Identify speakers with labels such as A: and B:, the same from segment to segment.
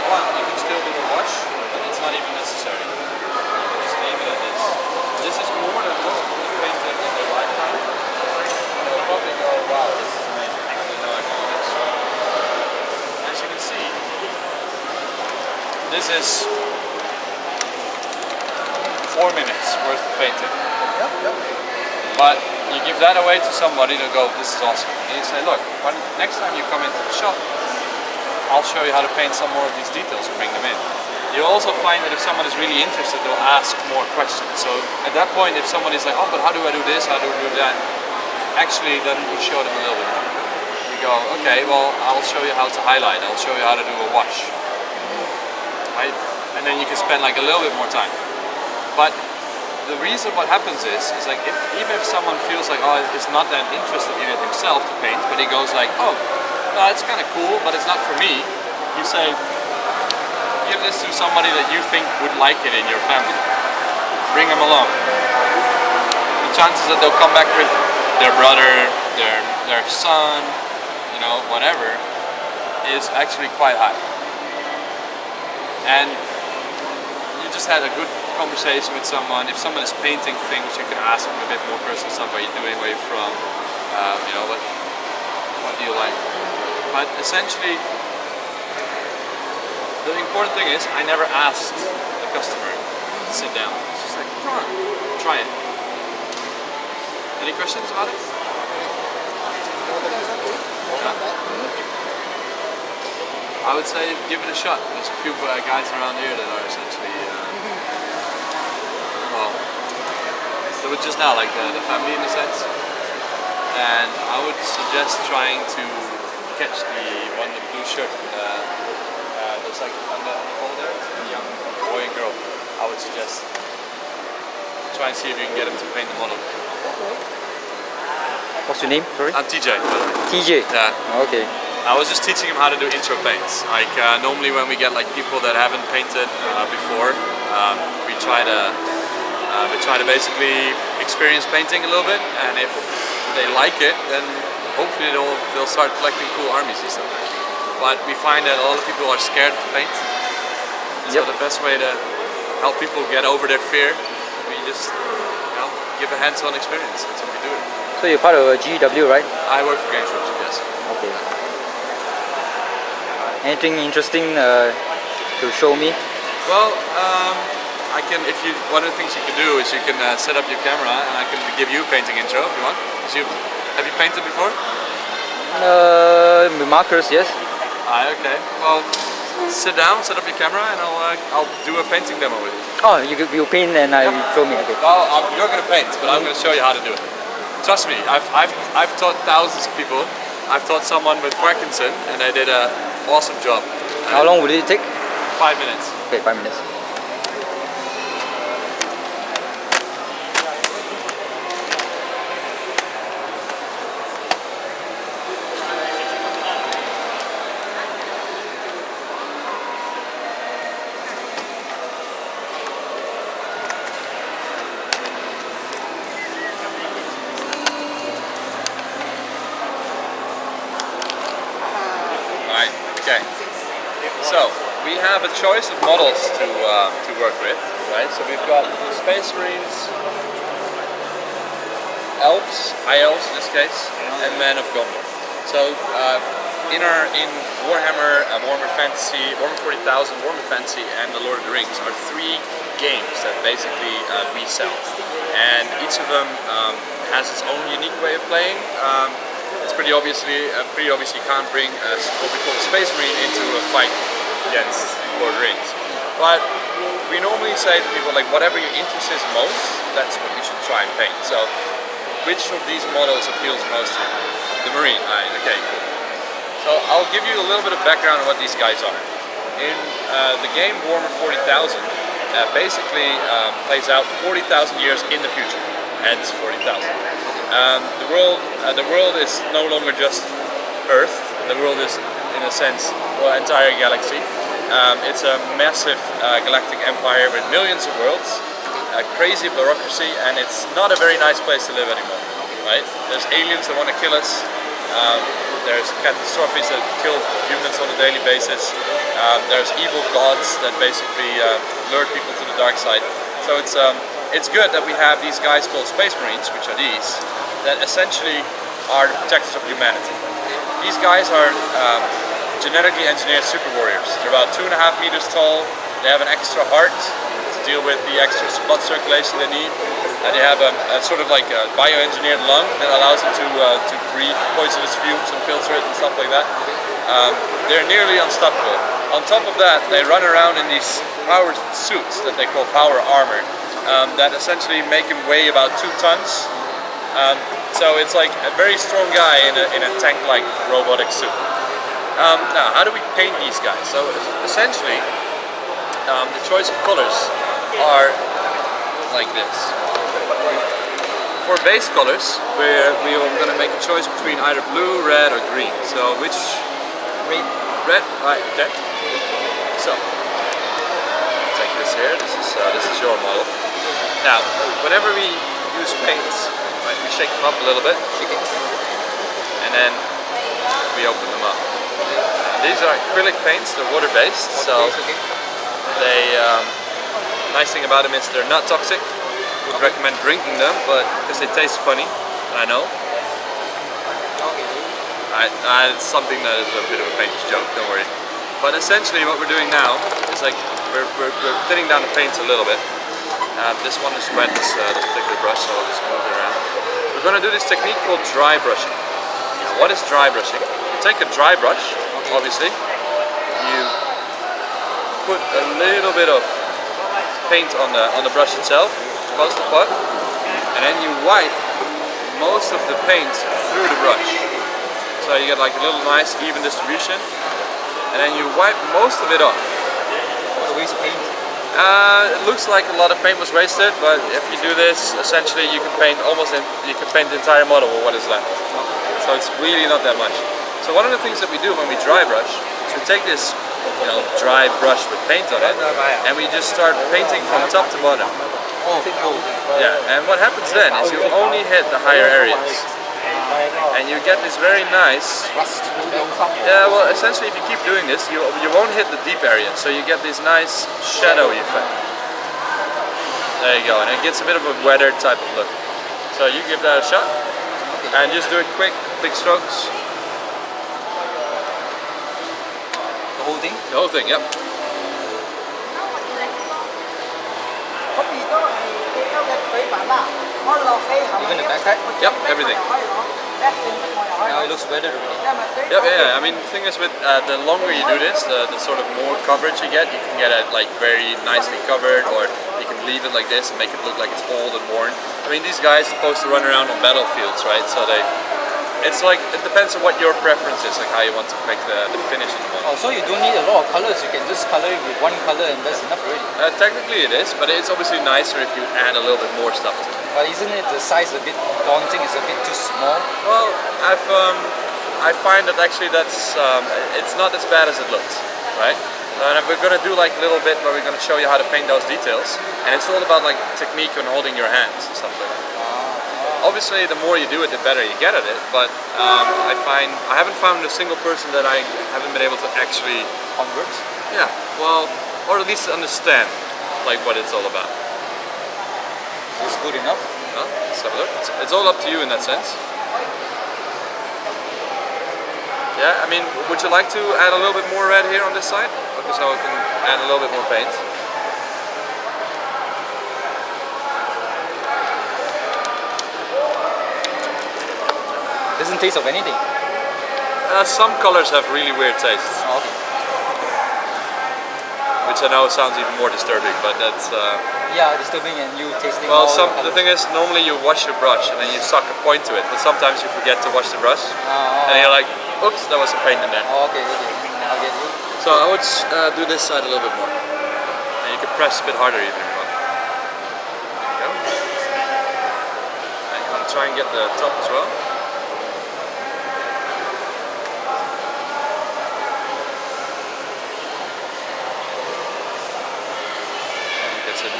A: want, you can still do a wash, but it's not even necessary. You can just leave it at this. This is more than most people painted in their lifetime. They'll probably go, wow, this is amazing. I didn't know I could do this. As you can see, this is 4 minutes worth of painting.
B: Yep.
A: But you give that away to somebody to go, this is awesome. And you say, look, next time you come into the shop, I'll show you how to paint some more of these details and bring them in. You'll also find that if someone is really interested, they'll ask more questions. So at that point, if someone is like, oh, but how do I do this? How do I do that? Actually, then you show them a little bit more. You go, okay, well, I'll show you how to highlight. I'll show you how to do a wash. Right? And then you can spend like a little bit more time. But the reason what happens is like even if someone feels like, oh, is not that interested in it himself to paint, but he goes like, oh, no, it's kind of cool, but it's not for me. You say, give this to somebody that you think would like it in your family. Bring them along. The chances that they'll come back with their brother, their son, you know, whatever, is actually quite high. And you just had a good conversation with someone. If someone is painting things, you can ask them a bit more personal stuff. What are you doing? Where are you from? You know, what do you like? But essentially, the important thing is, I never asked the customer to sit down. It's just like, come on, try it. Any questions about it? I would say give it a shot. There's a few guys around here that are essentially, well, they were just now like the family in a sense. And I would suggest trying to catch the one with the blue shirt. There's like on the pole there, a young boy and girl. I would suggest try and see if you can get him to paint the model.
C: What's your name? Sorry?
A: I'm TJ.
C: TJ?
A: Yeah.
C: Okay.
A: I was just teaching him how to do intro paints. Like normally when we get like people that haven't painted before, we try to basically experience painting a little bit, and if they like it, then hopefully they'll start collecting cool armies and stuff. But we find that a lot of people are scared to paint. So the best way to help people get over their fear, we just give a hands-on experience. That's what we do.
C: So you're part of GW, right?
A: I work for Games Workshop, yes.
C: Okay. Anything interesting to show me?
A: Well, I can. One of the things you can do is you can set up your camera, and I can give you a painting intro if you want. Have you painted before?
C: With markers, yes.
A: Okay. Well, sit down, set up your camera, and I'll do a painting demo with you.
C: Oh, you paint and you show me. Okay.
A: Well, you're gonna paint, but I'm gonna show you how to do it. Trust me, I've taught thousands of people. I've taught someone with Parkinson, and they did an awesome job.
C: How long will it take?
A: 5 minutes.
C: Okay, 5 minutes.
A: Okay, so we have a choice of models to work with, right? So we've got Space Marines, Elves, High Elves in this case, and Men of Gondor. So in Warhammer, Warhammer Fantasy, Warhammer 40,000, Warhammer Fantasy, and the Lord of the Rings are 3 games that basically we sell, and each of them has its own unique way of playing. It's pretty obvious you can't bring what we call a Space Marine into a fight against Lord of the Rings. But we normally say to people, like, whatever your interest is most, that's what you should try and paint. So, which of these models appeals most to you? The Marine, okay, cool. So I'll give you a little bit of background on what these guys are. In the game Warhammer 40,000, basically plays out 40,000 years in the future, hence 40,000. The world is no longer just Earth. The world is, in a sense, the entire galaxy. It's a massive galactic empire with millions of worlds, crazy bureaucracy, and it's not a very nice place to live anymore. Right? There's aliens that want to kill us. There's catastrophes that kill humans on a daily basis. There's evil gods that basically lure people to the dark side. So it's good that we have these guys called Space Marines, which are these, that essentially are the protectors of humanity. These guys are genetically engineered super warriors. They're about 2.5 meters tall. They have an extra heart to deal with the extra blood circulation they need. And they have a sort of like a bioengineered lung that allows them to breathe poisonous fumes and filter it and stuff like that. They're nearly unstoppable. On top of that, they run around in these power suits that they call power armor that essentially make them weigh about 2 tons. So it's like a very strong guy in a tank-like robotic suit. Now, how do we paint these guys? So essentially, the choice of colors are like this. For base colors, we're going to make a choice between either blue, red, or green. So which? Green. Red. Right. Okay. So take this here. This is your model. Now, whenever we use paints, right, we shake them up a little bit, and then we open them up. These are acrylic paints. They're water-based. So they. Nice thing about them is they're not toxic. Would recommend drinking them, but because they taste funny, I know. It's something that is a bit of a painter's joke, don't worry. But essentially what we're doing now is like we're thinning down the paints a little bit. This one is wet, this particular brush, so I'll just move it around. We're going to do this technique called dry brushing. Now, what is dry brushing? You take a dry brush, obviously. You put a little bit of paint on the brush itself, close the pot, and then you wipe most of the paint through the brush. So you get like a little nice even distribution, and then you wipe most of it off.
C: What a waste of paint.
A: It looks like a lot of paint was wasted, but if you do this, essentially you can paint the entire model with what is left. So it's really not that much. So one of the things that we do when we dry brush is we take this dry brush with paint on it, and we just start painting from top to bottom. Yeah, and what happens then is you only hit the higher areas, and you get this very nice. Yeah, well, essentially, if you keep doing this, you won't hit the deep areas, so you get this nice shadowy effect. There you go, and it gets a bit of a weather type of look. So you give that a shot, and just do it quick, big strokes.
C: The whole thing?
A: The whole thing, yep.
C: Even the backpack?
A: Yep, everything.
C: Now it looks better already.
A: Yep, yeah. I mean, the thing is, with the longer you do this, the sort of more coverage you get can get it like very nicely covered, or you can leave it like this and make it look like it's old and worn. I mean, these guys are supposed to run around on battlefields, right? So it's like, it depends on what your preference is, like how you want to make the finish in the model.
C: Oh, so you don't need a lot of colors, you can just color it with one color and that's enough already.
A: Technically it is, but it's obviously nicer if you add a little bit more stuff to it.
C: But isn't it the size a bit daunting, it's a bit too small?
A: Well, I find that actually it's not as bad as it looks, right? And we're going to do like a little bit where we're going to show you how to paint those details, and it's all about like technique when holding your hands and stuff like that. Obviously, the more you do it, the better you get at it. But I haven't found a single person that I haven't been able to actually
C: convert.
A: Yeah, well, or at least understand like what it's all about.
C: It's good enough.
A: Well, let's have a look. It's all up to you in that sense. Yeah, I mean, would you like to add a little bit more red here on this side? Okay, so I can add a little bit more paint.
C: Doesn't taste of anything.
A: Some colors have really weird tastes.
C: Oh, okay.
A: Which I know sounds even more disturbing, but that's...
C: Yeah, disturbing and you tasting
A: well,
C: all
A: the thing is, normally you wash your brush and then you suck a point to it, but sometimes you forget to wash the brush. And you're like, oops, there was some paint in there.
C: Oh, okay, I'll get you.
A: So I would do this side a little bit more. And you can press a bit harder even if you want. There you go. And you want to try and get the top as well.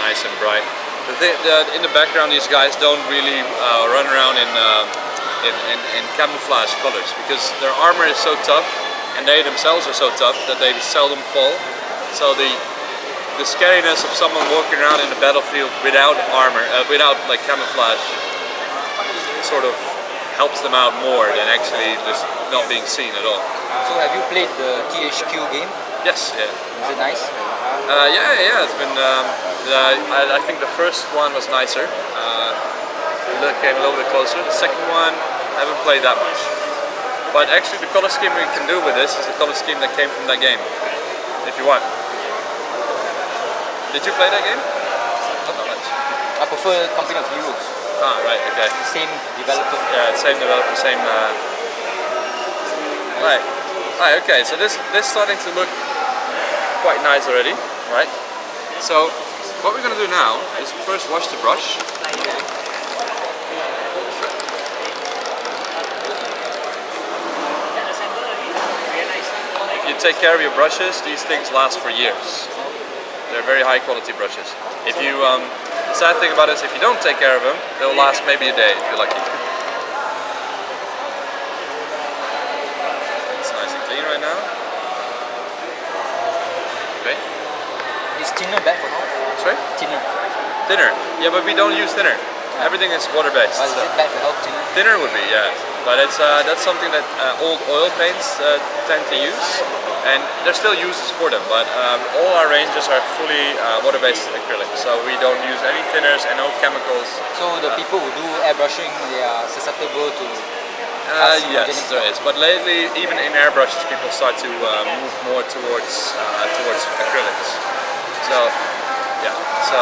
A: Nice and bright. In the background, these guys don't really run around in in camouflage colors, because their armor is so tough and they themselves are so tough that they seldom fall. So the scariness of someone walking around in the battlefield without armor, without like camouflage, sort of helps them out more than actually just not being seen at all.
C: So have you played the THQ game?
A: Yes, yeah.
C: Is it nice?
A: Yeah. It's been. I think the first one was nicer. Came a little bit closer. The second one, I haven't played that much. But actually, the color scheme we can do with this is the color scheme that came from that game. If you want. Did you play that game? Not that much.
C: I prefer Company of Heroes.
A: Ah, right. Okay.
C: Same developer.
A: Yeah, same developer, same. Right. Right. Okay. So this starting to look quite nice already, right? So what we're gonna do now is first wash the brush. If you take care of your brushes, these things last for years. They're very high quality brushes. If you, the sad thing about it is if you don't take care of them, they'll last maybe a day if you're lucky. It's nice and clean right now. Okay.
C: Is thinner bad for health?
A: Sorry?
C: Thinner.
A: Thinner. Yeah, but we don't use thinner. Everything is water-based.
C: Is it bad for health, thinner?
A: Thinner would be, yeah. But it's that's something that old oil paints tend to use, and there's still uses for them. But all our ranges are fully water-based acrylic, so we don't use any thinners and no chemicals.
C: So the people who do airbrushing, they are susceptible to.
A: Yes, there is. But lately, even in airbrushes, people start to move more towards acrylics. So. Yeah, so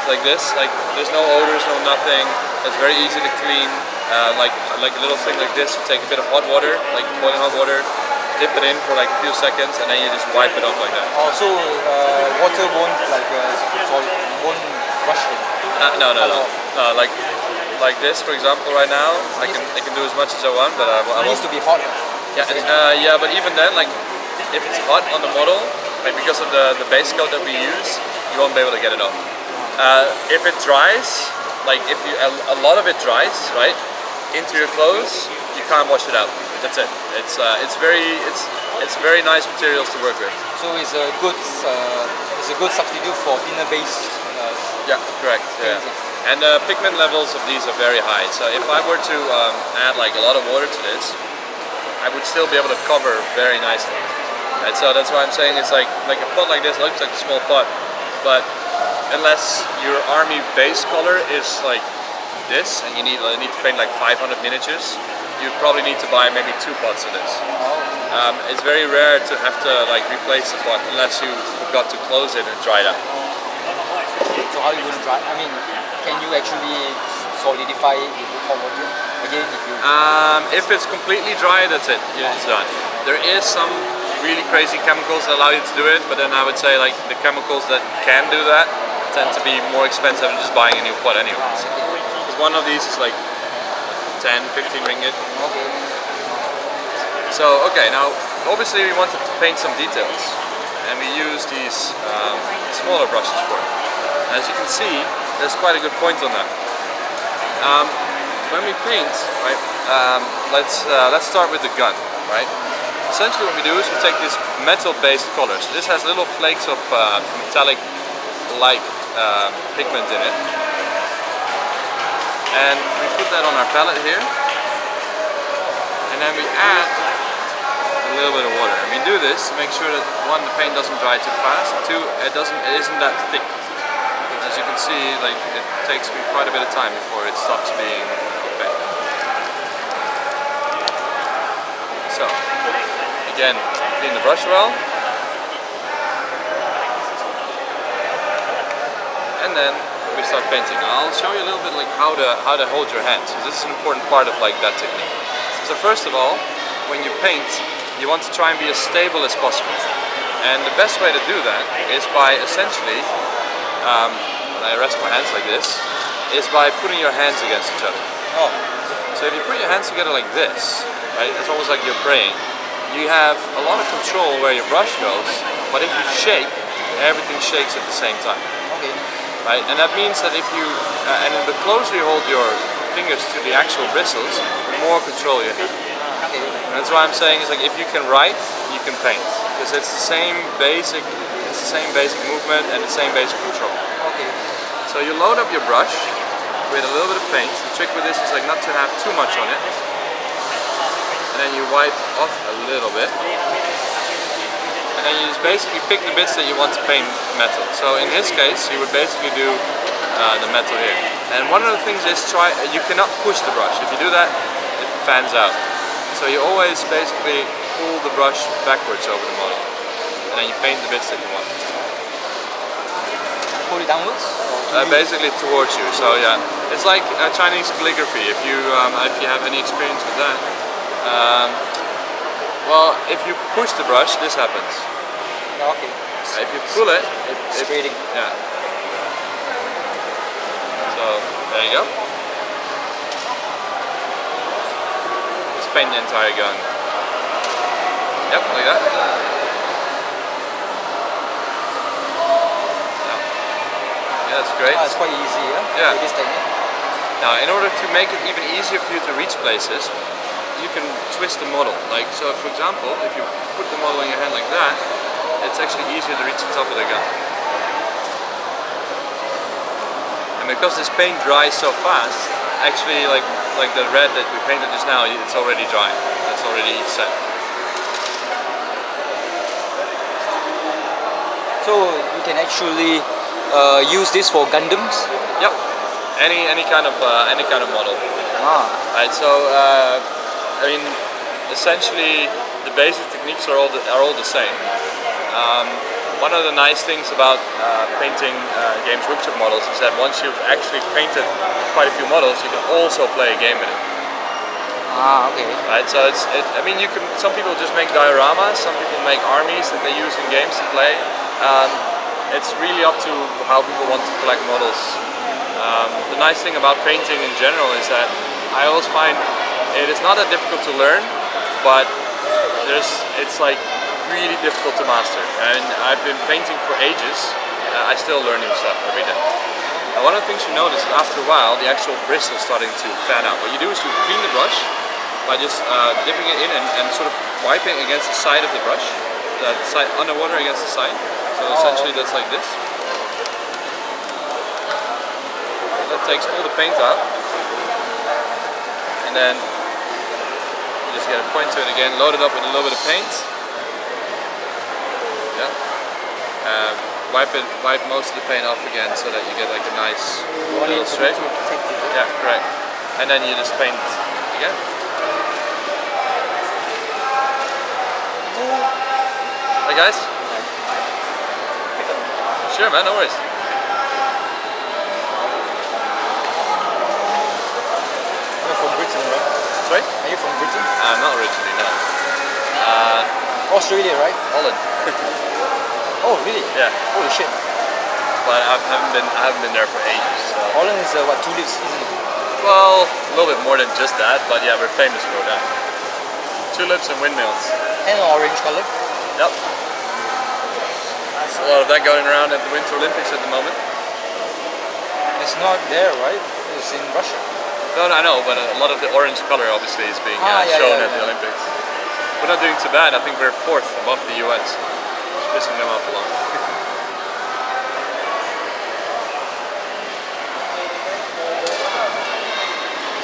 A: like this, like there's no odors, no nothing. It's very easy to clean. Like a little thing like this, you take a bit of hot water, like boiling hot water, dip it in for like a few seconds, and then you just wipe it off like that.
C: Also, water won't won't brush it.
A: No. Like this, for example, right now, I can do as much as I want, but
C: it needs to be hot.
A: Yeah, yeah, but even then, like if it's hot on the model, like because of the base coat that we use, you won't be able to get it off. If it dries, like if you a lot of it dries, right, into your clothes, you can't wash it out. That's it. It's very nice materials to work with.
C: So it's a good substitute for thinner base.
A: Yeah, correct. Yeah. And the pigment levels of these are very high. So if I were to add like a lot of water to this, I would still be able to cover very nicely. And so that's why I'm saying it's like a pot like this looks like a small pot. But unless your army base color is like this, and you need to paint like 500 miniatures, you probably need to buy maybe 2 pots of this. It's very rare to have to like replace the pot unless you forgot to close it and dry it out.
C: So how are you going to dry? I mean, can you actually solidify it with hot water again if you?
A: If it's completely dry, that's it. It's done. There is some really crazy chemicals that allow you to do it, but then I would say like the chemicals that can do that tend to be more expensive than just buying a new pot anyways. Because one of these is like 10, 15 ringgit.
C: Okay.
A: So okay, now obviously we wanted to paint some details, and we use these smaller brushes for it. As you can see, there's quite a good point on that. When we paint, right, let's start with the gun, right? Essentially what we do is we take this metal-based color. So this has little flakes of metallic-like pigment in it. And we put that on our palette here. And then we add a little bit of water. And we do this to make sure that one, the paint doesn't dry too fast, and two, it isn't that thick. As you can see, like it takes me quite a bit of time before it stops being opaque. So. Again, clean the brush well, and then we start painting. I'll show you a little bit like how to hold your hands, because this is an important part of like that technique. So first of all, when you paint, you want to try and be as stable as possible, and the best way to do that is by essentially, when I rest my hands like this, is by putting your hands against each other.
C: Oh.
A: So if you put your hands together like this, right, it's almost like you're praying. You have a lot of control where your brush goes, but if you shake, everything shakes at the same time.
C: Okay.
A: Right, and that means that if you, and the closer you hold your fingers to the actual bristles, the more control you have.
C: Okay.
A: And that's why I'm saying is like if you can write, you can paint, because it's the same basic movement and the same basic control.
C: Okay.
A: So you load up your brush with a little bit of paint. The trick with this is like not to have too much on it, and then you wipe off a little bit. And then you just basically pick the bits that you want to paint metal. So in this case, you would basically do the metal here. And one of the things is you cannot push the brush. If you do that, it fans out. So you always basically pull the brush backwards over the model. And then you paint the bits that you want.
C: Pull it downwards?
A: Basically towards you. So yeah, it's like Chinese calligraphy. If you have any experience with that. Well, if you push the brush, this happens.
C: Okay.
A: If you pull it,
C: it's spreading.
A: Yeah. So there you go. Just paint the entire gun. Yep, like that. Yeah, that's great.
C: It's quite easy, yeah?
A: Yeah.
C: With this technique.
A: Now, in order to make it even easier for you to reach places, you can twist the model. Like, so for example, if you put the model in your hand like that, it's actually easier to reach the top of the gun. And because this paint dries so fast, actually like the red that we painted just now, it's already dry. It's already set.
C: So you can actually use this for Gundams?
A: Yep. Any kind of model.
C: Ah.
A: Right. So I mean, essentially the basic techniques are all the same. One of the nice things about painting Games Workshop models is that once you've actually painted quite a few models, you can also play a game with it.
C: Ah, okay.
A: Right. So I mean, some people just make dioramas. Some people make armies that they use in games to play. It's really up to how people want to collect models. The nice thing about painting in general is that I always find it is not that difficult to learn, but it's like really difficult to master. And I've been painting for ages. I still learn new stuff every day. And one of the things you notice is after a while, the actual bristle is starting to fan out. What you do is you clean the brush by just dipping it in and sort of wiping against the side of the brush, the side underwater against the side. So essentially that's like this. That takes all the paint out, and then you just get a point to it again, load it up with a little bit of paint. Yeah. Wipe most of the paint off again so that you get like a nice little straight. Yeah, correct. And then you just paint again. Hi guys. Sure man, no worries.
C: You're from Britain, right?
A: Sorry?
C: Are you from Britain?
A: Not originally, no.
C: Australia, right?
A: Holland.
C: Oh, really?
A: Yeah.
C: Holy shit.
A: But I haven't been there for ages. So.
C: Holland is what, tulips, isn't it?
A: Well, a little bit more than just that, but yeah, we're famous for that. Tulips and windmills.
C: And orange color.
A: Yep. There's a lot of that going around at the Winter Olympics at the moment.
C: It's not there, right? It's in Russia.
A: No, I know, but a lot of the orange color obviously is being shown at the Olympics. We're not doing too bad. I think we're 4th above the US. Just pissing them off a lot.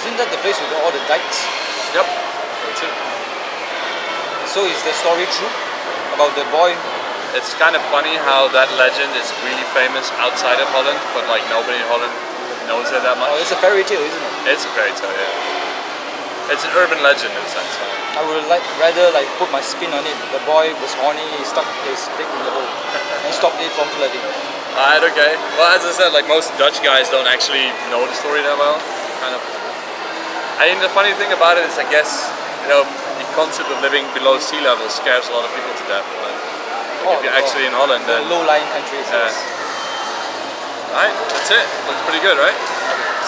C: Isn't that the place with all the dikes?
A: Yep, that's it.
C: So is the story true about the boy?
A: It's kind of funny how that legend is really famous outside of Holland, but like nobody in Holland knows it that much.
C: Oh, it's a fairy tale, isn't it?
A: It's a fairy tale, yeah. It's an urban legend in a sense.
C: I would rather put my spin on it. The boy was horny, he stuck his dick in the hole and stopped it from flooding.
A: Alright, okay. Well, as I said, like most Dutch guys don't actually know the story that well. Kind of. I mean, the funny thing about it is, I guess, you know, the concept of living below sea level scares a lot of people to death. But if you're actually in Holland, then
C: low-lying countries. Yes.
A: Alright, that's it. Looks pretty good, right?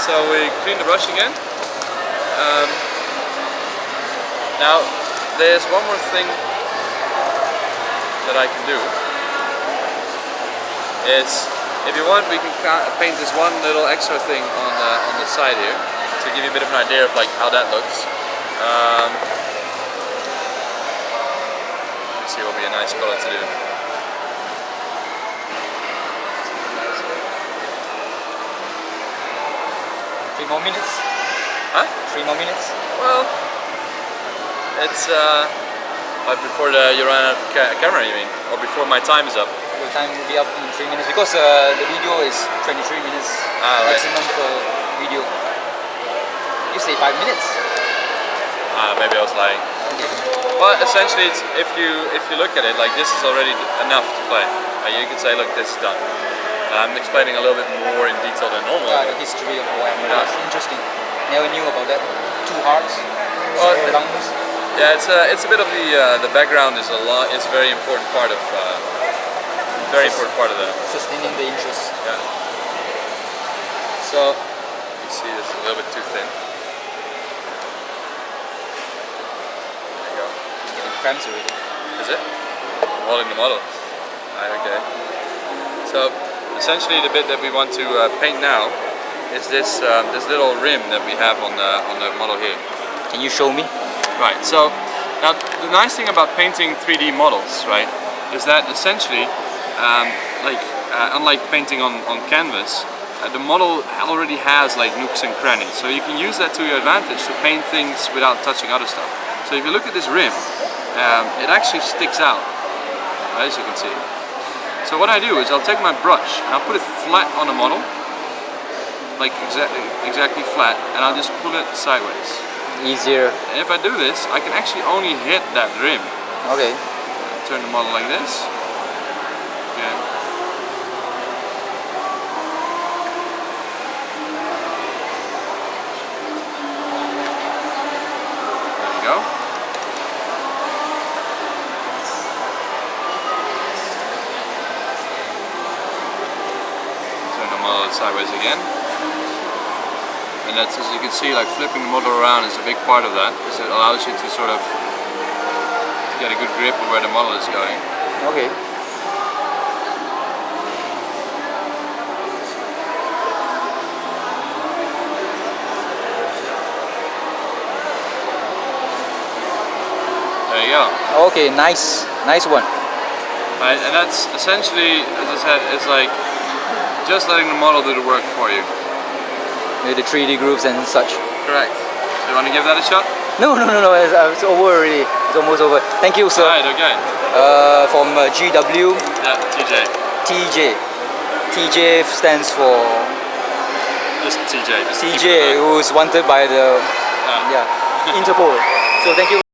A: So we clean the brush again. Now, there's one more thing that I can do. Is, if you want, we can paint this one little extra thing on the side here. to give you a bit of an idea of like how that looks. Let's see what would be a nice color to do.
C: 3 more minutes.
A: Huh?
C: 3 more minutes.
A: Well, it's before you run out of camera, you mean, or before my time is up?
C: Your time will be up in 3 minutes because the video is 23 minutes
A: right.
C: maximum per video. You say 5 minutes.
A: Maybe I was lying.
C: Okay.
A: But essentially, it's, if you look at it, like this is already enough to play. You could say, look, this is done. I'm explaining a little bit more in detail than normal.
C: The history of Warhammer.
A: Yeah.
C: That's interesting. Never knew about that. 2 hearts.
A: Well,
C: lungs.
A: yeah, it's a bit of the background is a very important part of the
C: Sustaining the interest.
A: yeah. So you see this is a little bit too thin. There you go.
C: Getting cramps already.
A: Is it? Molding the model. Right, okay. So essentially the bit that we want to paint now is this this little rim that we have on the model here.
C: Can you show me?
A: Right, so now the nice thing about painting 3D models, right, is that essentially, unlike painting on canvas, the model already has like nooks and crannies, so you can use that to your advantage to paint things without touching other stuff. So if you look at this rim, it actually sticks out, as you can see. So what I do is I'll take my brush and I'll put it flat on the model, like exactly flat, and I'll just pull it sideways.
C: Easier.
A: And if I do this, I can actually only hit that rim.
C: Okay.
A: Turn the model like this. Okay. There you go. Turn the model sideways again. And that's, as you can see, like flipping the model around is a big part of that, because it allows you to sort of get a good grip of where the model is going.
C: Okay.
A: There you go.
C: Okay, nice one.
A: Right, and that's essentially, as I said, it's like just letting the model do the work for you.
C: With the 3D grooves and such.
A: Correct. So you want to give that a shot?
C: No, it's over already. It's almost over. Thank you, sir.
A: Right, okay.
C: From GW.
A: Yeah, TJ.
C: TJ. TJ stands for
A: Just TJ. Just
C: TJ, who's wanted by the Interpol. So thank you.